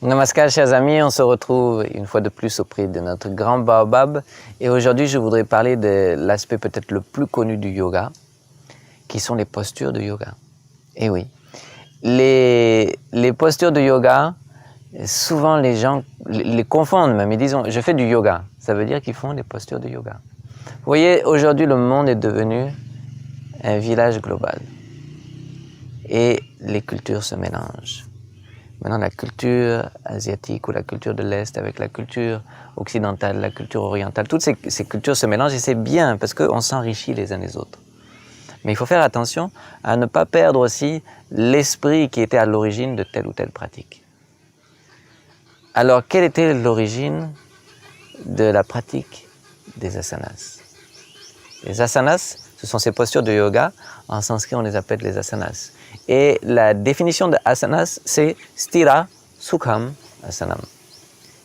Namaskar chers amis, on se retrouve une fois de plus auprès de notre grand baobab et aujourd'hui je voudrais parler de l'aspect peut-être le plus connu du yoga, qui sont les postures de yoga. Et oui, les postures de yoga, souvent les gens les confondent même, ils disent je fais du yoga, ça veut dire qu'ils font des postures de yoga. Vous voyez, aujourd'hui le monde est devenu un village global et les cultures se mélangent. Maintenant, la culture asiatique ou la culture de l'Est avec la culture occidentale, la culture orientale, toutes ces cultures se mélangent et c'est bien parce qu'on s'enrichit les uns les autres. Mais il faut faire attention à ne pas perdre aussi l'esprit qui était à l'origine de telle ou telle pratique. Alors, quelle était l'origine de la pratique des asanas? Les asanas, ce sont ces postures de yoga. En sanskrit, on les appelle les asanas. Et la définition de asanas, c'est stira sukham asanam.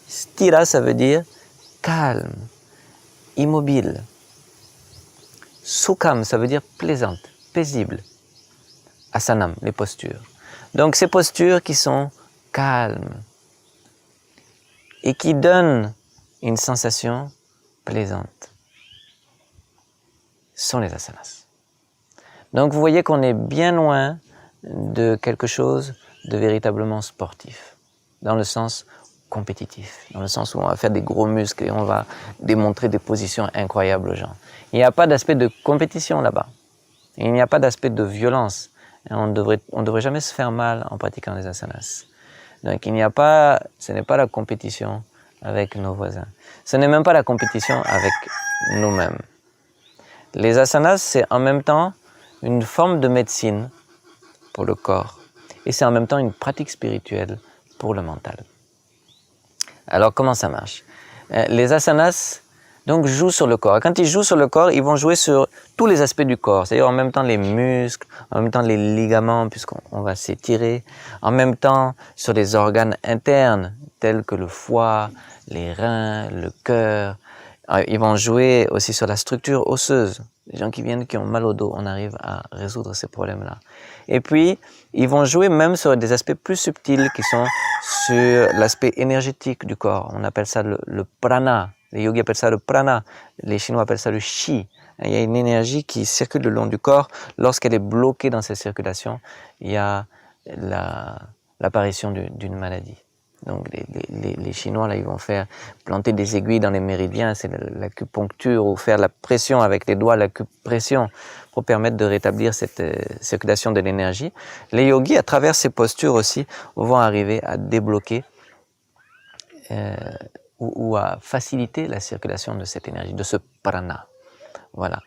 Stira, ça veut dire calme, immobile. Sukham, ça veut dire plaisante, paisible. Asanam, les postures. Donc ces postures qui sont calmes et qui donnent une sensation plaisante sont les asanas. Donc vous voyez qu'on est bien loin de quelque chose de véritablement sportif, dans le sens compétitif, dans le sens où on va faire des gros muscles et on va démontrer des positions incroyables aux gens. Il n'y a pas d'aspect de compétition là-bas. Il n'y a pas d'aspect de violence. On ne devrait jamais se faire mal en pratiquant les asanas. Donc ce n'est pas la compétition avec nos voisins. Ce n'est même pas la compétition avec nous-mêmes. Les asanas, c'est en même temps une forme de médecine pour le corps et c'est en même temps une pratique spirituelle pour le mental. Alors comment ça marche? Les asanas donc jouent sur le corps. Et quand ils jouent sur le corps, ils vont jouer sur tous les aspects du corps, c'est-à-dire en même temps les muscles, en même temps les ligaments puisqu'on va s'étirer, en même temps sur les organes internes tels que le foie, les reins, le cœur. Ils vont jouer aussi sur la structure osseuse. Les gens qui ont mal au dos, on arrive à résoudre ces problèmes-là. Et puis, ils vont jouer même sur des aspects plus subtils qui sont sur l'aspect énergétique du corps. On appelle ça le prana. Les yogis appellent ça le prana. Les Chinois appellent ça le chi. Il y a une énergie qui circule le long du corps. Lorsqu'elle est bloquée dans cette circulation, il y a l'apparition d'une maladie. Donc les Chinois, là, ils vont faire planter des aiguilles dans les méridiens, c'est l'acupuncture, ou faire la pression avec les doigts, l'acupression, pour permettre de rétablir cette circulation de l'énergie. Les yogis, à travers ces postures aussi, vont arriver à débloquer ou à faciliter la circulation de cette énergie, de ce prana. Voilà.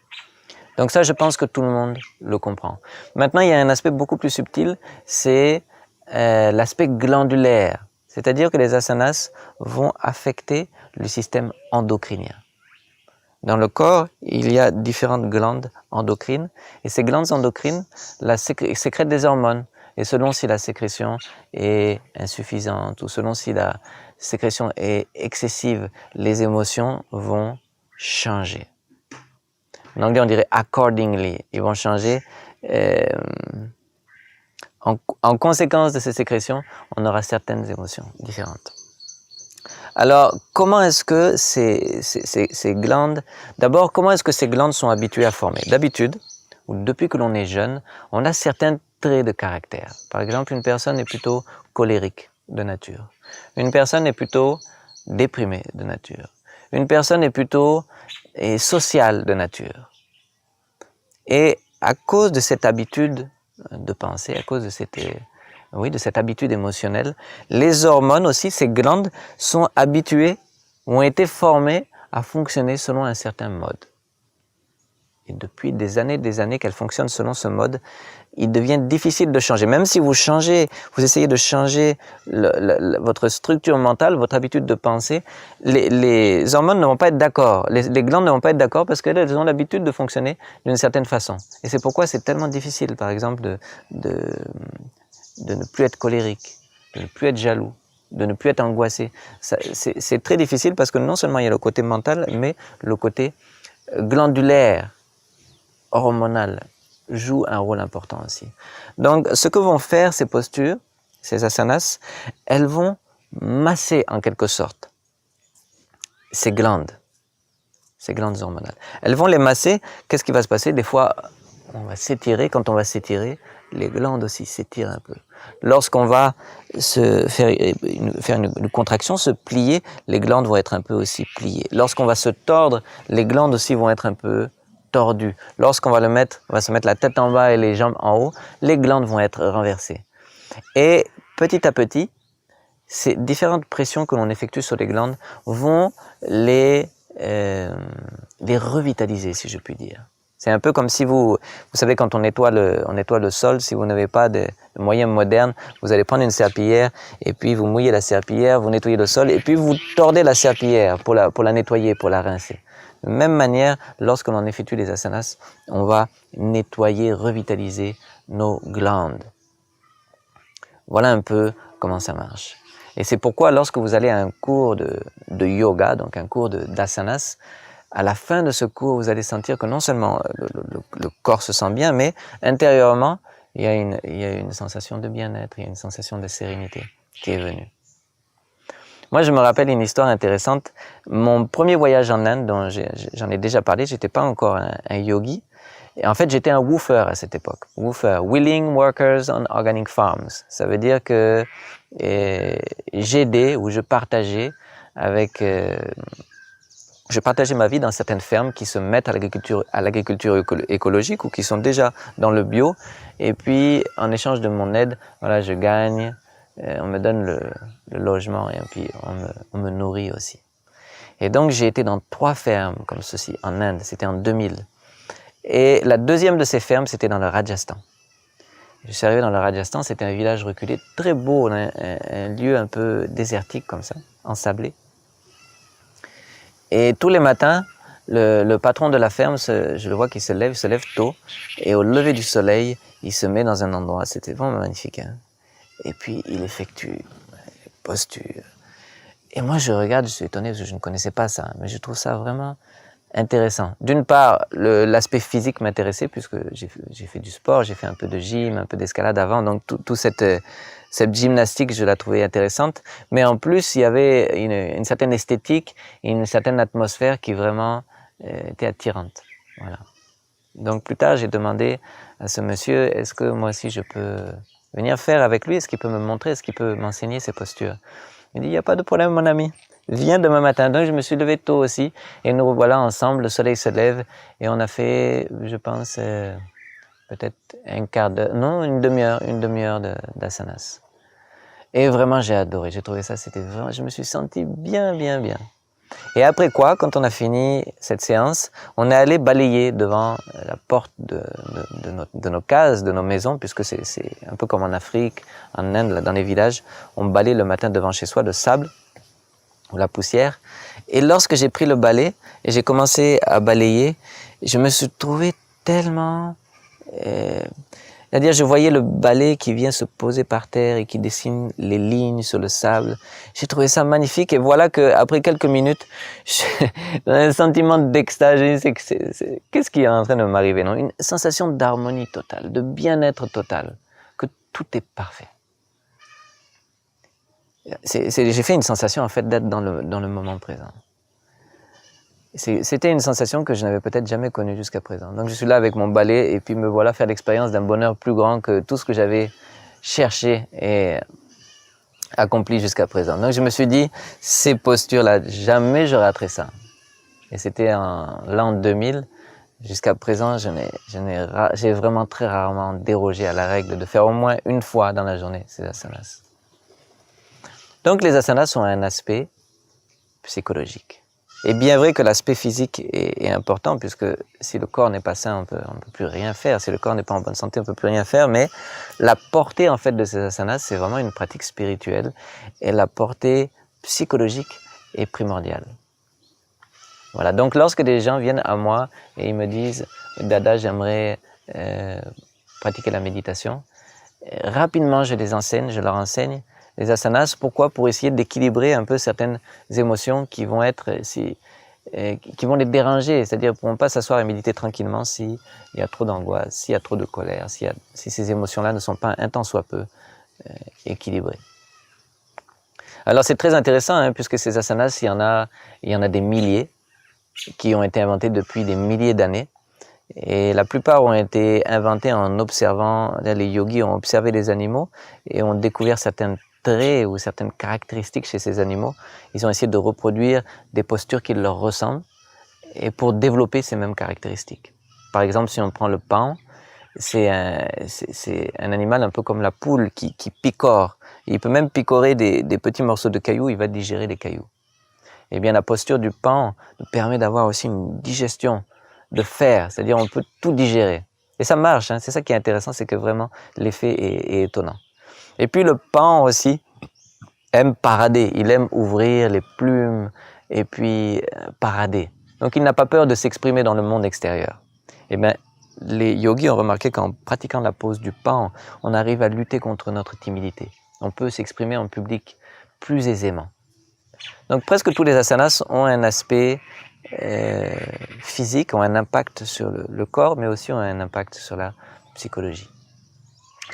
Donc ça, je pense que tout le monde le comprend. Maintenant, il y a un aspect beaucoup plus subtil, c'est l'aspect glandulaire. C'est-à-dire que les asanas vont affecter le système endocrinien. Dans le corps, il y a différentes glandes endocrines et ces glandes endocrines sécrètent des hormones. Et selon si la sécrétion est insuffisante ou selon si la sécrétion est excessive, les émotions vont changer. En anglais, on dirait accordingly. Ils vont changer. En conséquence de ces sécrétions, on aura certaines émotions différentes. Alors, comment est-ce que ces glandes... D'abord, comment est-ce que ces glandes sont habituées à former? D'habitude, ou depuis que l'on est jeune, on a certains traits de caractère. Par exemple, une personne est plutôt colérique de nature. Une personne est plutôt déprimée de nature. Une personne est plutôt sociale de nature. Et à cause de cette habitude de penser, à cause de cette habitude émotionnelle, les hormones aussi, ces glandes, sont habituées, ont été formées à fonctionner selon un certain mode. Et depuis des années qu'elles fonctionnent selon ce mode, il devient difficile de changer. Même si vous essayez de changer votre structure mentale, votre habitude de penser, les hormones ne vont pas être d'accord, les glandes ne vont pas être d'accord parce qu'elles ont l'habitude de fonctionner d'une certaine façon. Et c'est pourquoi c'est tellement difficile, par exemple, de ne plus être colérique, de ne plus être jaloux, de ne plus être angoissé. C'est très difficile parce que non seulement il y a le côté mental, mais le côté glandulaire, hormonal, joue un rôle important aussi. Donc, ce que vont faire ces postures, ces asanas, elles vont masser en quelque sorte ces glandes hormonales. Elles vont les masser, qu'est-ce qui va se passer? Des fois, on va s'étirer, quand on va s'étirer, les glandes aussi s'étirent un peu. Lorsqu'on va faire une contraction, se plier, les glandes vont être un peu aussi pliées. Lorsqu'on va se tordre, les glandes aussi vont être un peu tordues. Lorsqu'on va se mettre la tête en bas et les jambes en haut, les glandes vont être renversées. Et petit à petit, ces différentes pressions que l'on effectue sur les glandes vont les revitaliser, si je puis dire. C'est un peu comme si vous savez, quand on nettoie le sol, si vous n'avez pas de moyens modernes, vous allez prendre une serpillière et puis vous mouillez la serpillière, vous nettoyez le sol et puis vous tordez la serpillière pour la nettoyer, pour la rincer. De même manière, lorsque l'on effectue les asanas, on va nettoyer, revitaliser nos glandes. Voilà un peu comment ça marche. Et c'est pourquoi lorsque vous allez à un cours de yoga, donc un cours d'asanas, à la fin de ce cours, vous allez sentir que non seulement le corps se sent bien, mais intérieurement, il y a une sensation de bien-être, il y a une sensation de sérénité qui est venue. Moi, je me rappelle une histoire intéressante. Mon premier voyage en Inde, dont j'en ai déjà parlé, j'étais pas encore un yogi. Et en fait, j'étais un woofer à cette époque. Woofer, Willing Workers on Organic Farms. Ça veut dire que j'aidais ou je partageais ma vie dans certaines fermes qui se mettent à l'agriculture écologique ou qui sont déjà dans le bio. Et puis, en échange de mon aide, voilà, je gagne, on me donne le logement et puis on me nourrit aussi. Et donc, j'ai été dans 3 fermes comme ceci en Inde. C'était en 2000. Et la deuxième de ces fermes, c'était dans le Rajasthan. Je suis arrivé dans le Rajasthan, c'était un village reculé, très beau, un lieu un peu désertique comme ça, ensablé. Et tous les matins, le patron de la ferme, je le vois qu'il se lève tôt, et au lever du soleil, il se met dans un endroit, c'était vraiment magnifique, hein. Et puis il effectue les postures. Et moi je regarde, je suis étonné parce que je ne connaissais pas ça, mais je trouve ça vraiment intéressant. D'une part, l'aspect physique m'intéressait puisque j'ai fait du sport, j'ai fait un peu de gym, un peu d'escalade avant, donc toute cette gymnastique, je la trouvais intéressante. Mais en plus, il y avait une certaine esthétique et une certaine atmosphère qui vraiment était attirante. Voilà. Donc plus tard, j'ai demandé à ce monsieur, est-ce que moi aussi je peux venir faire avec lui? Est-ce qu'il peut me montrer? Est-ce qu'il peut m'enseigner ces postures? Il dit, il n'y a pas de problème, mon ami. Viens demain matin. Donc je me suis levé tôt aussi et nous voilà ensemble, le soleil se lève et on a fait, je pense, peut-être un quart d'heure, non, une demi-heure d'asanas. Et vraiment j'ai adoré, j'ai trouvé ça, c'était vraiment, je me suis senti bien. Et après quoi, quand on a fini cette séance, on est allé balayer devant la porte de nos cases, de nos maisons, puisque c'est un peu comme en Afrique, en Inde, là, dans les villages, on balaye le matin devant chez soi, le sable ou la poussière. Et lorsque j'ai pris le balai et j'ai commencé à balayer, je me suis trouvé tellement... c'est-à-dire, je voyais le balai qui vient se poser par terre et qui dessine les lignes sur le sable. J'ai trouvé ça magnifique et voilà qu'après quelques minutes, j'ai un sentiment d'extase. Qu'est-ce qui est en train de m'arriver, non? Une sensation d'harmonie totale, de bien-être total, que tout est parfait. J'ai fait une sensation en fait d'être dans le moment présent. C'était une sensation que je n'avais peut-être jamais connue jusqu'à présent. Donc je suis là avec mon balai et puis me voilà faire l'expérience d'un bonheur plus grand que tout ce que j'avais cherché et accompli jusqu'à présent. Donc je me suis dit, ces postures-là, jamais je raterai ça. Et c'était en l'an 2000. Jusqu'à présent, j'ai vraiment très rarement dérogé à la règle de faire au moins une fois dans la journée ces asanas. Donc les asanas ont un aspect psychologique. Et bien vrai que l'aspect physique est important, puisque si le corps n'est pas sain, on peut plus rien faire. Si le corps n'est pas en bonne santé, on peut plus rien faire. Mais la portée en fait de ces asanas, c'est vraiment une pratique spirituelle, et la portée psychologique est primordiale. Voilà. Donc lorsque des gens viennent à moi et ils me disent, Dada, j'aimerais pratiquer la méditation, rapidement je leur enseigne les asanas. Pourquoi? Pour essayer d'équilibrer un peu certaines émotions qui vont qui vont les déranger, c'est-à-dire qu'ils ne pourront pas s'asseoir et méditer tranquillement s'il y a trop d'angoisse, s'il y a trop de colère, si ces émotions-là ne sont pas un tant soit peu équilibrées. Alors c'est très intéressant, hein, puisque ces asanas, il y en a des milliers qui ont été inventés depuis des milliers d'années. Et la plupart ont été inventés en observant, les yogis ont observé les animaux et ont découvert certains traits ou certaines caractéristiques chez ces animaux. Ils ont essayé de reproduire des postures qui leur ressemblent et pour développer ces mêmes caractéristiques. Par exemple, si on prend le paon, c'est un animal un peu comme la poule qui picore. Il peut même picorer des petits morceaux de cailloux, il va digérer les cailloux. Eh bien, la posture du paon nous permet d'avoir aussi une digestion de fer, c'est-à-dire on peut tout digérer. Et ça marche, hein, c'est ça qui est intéressant, c'est que vraiment l'effet est étonnant. Et puis le paon aussi aime parader, il aime ouvrir les plumes et puis parader. Donc il n'a pas peur de s'exprimer dans le monde extérieur. Eh bien, les yogis ont remarqué qu'en pratiquant la pose du paon, on arrive à lutter contre notre timidité. On peut s'exprimer en public plus aisément. Donc presque tous les asanas ont un aspect physiques ont un impact sur le corps, mais aussi ont un impact sur la psychologie.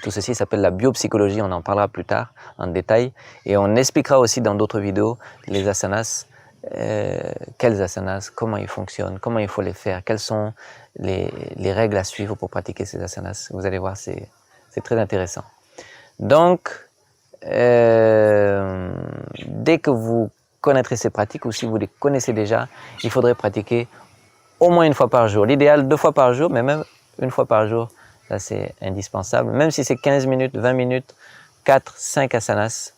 Tout ceci s'appelle la biopsychologie, on en parlera plus tard en détail, et on expliquera aussi dans d'autres vidéos les asanas, quels asanas, comment ils fonctionnent, comment il faut les faire, quelles sont les règles à suivre pour pratiquer ces asanas. Vous allez voir, c'est très intéressant. Donc, dès que vous connaîtrez ces pratiques ou si vous les connaissez déjà, il faudrait pratiquer au moins une fois par jour. L'idéal 2 fois par jour, mais même une fois par jour, ça c'est indispensable. Même si c'est 15 minutes, 20 minutes, 4, 5 asanas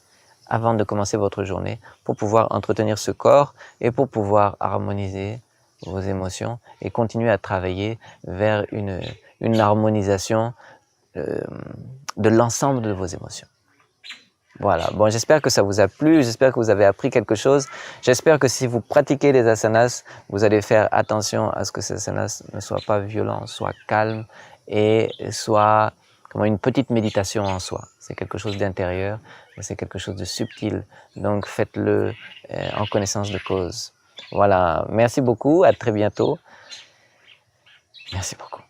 avant de commencer votre journée pour pouvoir entretenir ce corps et pour pouvoir harmoniser vos émotions et continuer à travailler vers une harmonisation de l'ensemble de vos émotions. Voilà, bon, j'espère que ça vous a plu, j'espère que vous avez appris quelque chose. J'espère que si vous pratiquez les asanas, vous allez faire attention à ce que ces asanas ne soient pas violents, soient calmes et soient comme une petite méditation en soi. C'est quelque chose d'intérieur, c'est quelque chose de subtil. Donc faites-le en connaissance de cause. Voilà, merci beaucoup, à très bientôt. Merci beaucoup.